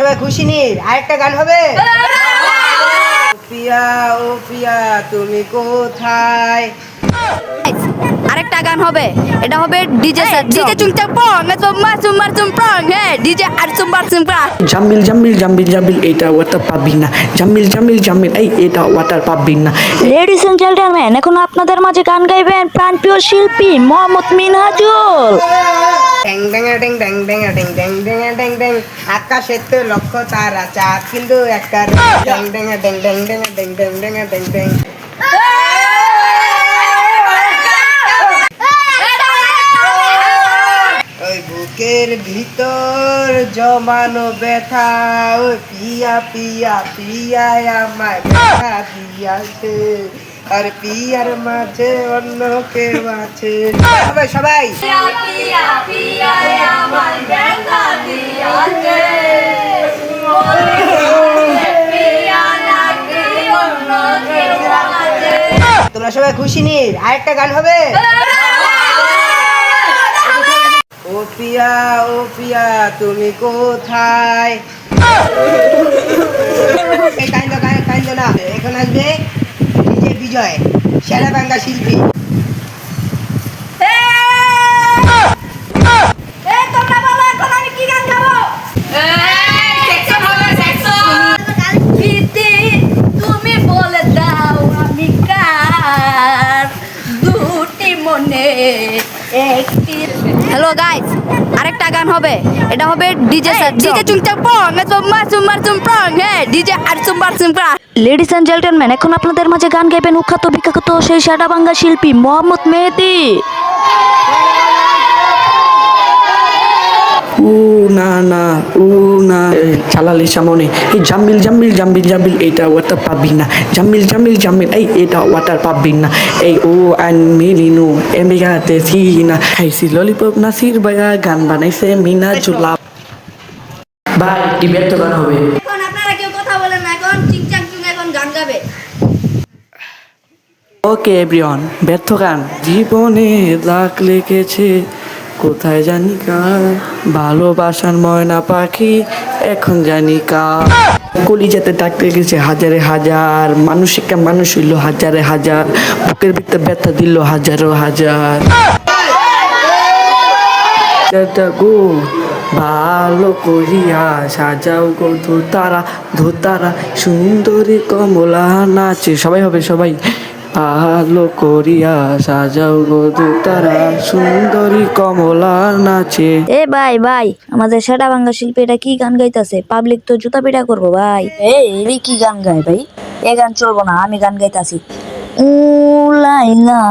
সবাই খুশি নি? আরেকটা গান হবে। পিয়া ও পিয়া তুমি কোথায়? আরেকটা গান হবে, এটা হবে ডিজে সেট। ডিজে চুংচাং পং সুমার সুমার সুমপ্রং হে ডিজে আর সুমার সুমপ্রা। জামিল জামিল জামিল জামিল এটা ওয়াটার পাবি না। জামিল জামিল জামিল এই এটা ওয়াটার পাবি না। লেডিস এন্ড জেন্টলম্যান, এখন আপনাদের মাঝে গান গাইবেন প্রাণপ্রিয় শিল্পী মোহাম্মদ মিনহাজুল। ড্যাং ড্যাং ড্যাং ড্যাং ড্যাং ড্যাং ড্যাং ড্যাং ড্যাং ড্যাং আকাশের তো লক্ষ তারা চাঁদ কিন্তু একটা ড্যাং ড্যাং ড্যাং ড্যাং ড্যাং ড্যাং ড্যাং ড্যাং ড্যাং ড্যাং। ওই বুকের ভিতর জমানো ব্যথা, ওই পিয়া পিয়া পিয়া আমায় ব্যথা দিয়াছে, আর পিয়ার মাঝে অন্য কেউ আছে। সবাই সবাই তোমরা সবাই খুশি নি? আরেকটা গান হবে। ও পিয়া তুমি কোথায়? কাইন্দ না, এখন আসবে ডিজে বিজয়, সেরা বাংলা শিল্পী। তুমি বলে দাও আমি কার দুটি মনে একটি। হ্যালো গাইস, আরেকটা গান হবে, এটা হবে ডিজে সেট। ডিজে চুংচাং পং সুমার সুমার সুমপ্রং হে ডিজে আর সুমার সুমপ্রা। লেডিস এন্ড জেন্টলম্যান, এখন আপনাদের মাঝে গান গাইবেন উখ্যাত বিখ্যাত সেই সাডাবাঙ্গা শিল্পী মোহাম্মদ মেহেদী। ও না না ও না চালালি সামনে এই জামিল জামিল জামিল জামিল এটা ওয়াটার পাবি না। জামিল জামিল জামিল এই এটা ওয়াটার পাবি না। এই ও আন মিলিনু এমিগাতে সিনা খাইছি ললিপপ নাসির ভাইয়া গান বানাইছে মিনহাজুল। ভাই কি ব্যর্থ গান হবে? এখন আপনারা কেউ কথা বলেন না, এখন চিংচাং চুং এখন গান গাবে। ওকে এভরিওয়ান, ব্যর্থ গান। জীবনে দাগ লেগেছে কোথায় জানি কার, ভালোবাসার ময়না পাখি এখন জানি কার। কলিজাতে দাগ লেগেছে হাজারে হাজার, মানুষ একটা মানুষ হইল হাজারে হাজার, বুকের ভিতরে ব্যথা দিল হাজারো হাজার। গো ভালো করিয়া সাজাও গো ধোতারা ধোতারা, সুন্দরী কমলা নাচে। সবাই হবে সবাই। ভালো করিয়া সাজাও গো ধোতারা, সুন্দরী কমলা নাচে। এ ভাই ভাই, আমাদের সাডাবাঙ্গা শিল্পী এটা কি গান গাইতেছে? পাবলিক তো জুতা পিটা করবো ভাই। এই কি গান গায় ভাই? এ গান চলবো না, আমি গান গাইতাছি। ও লাইলা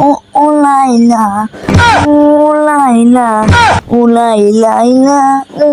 ও ও লাইলা ও লাইলা ও লাইলা ও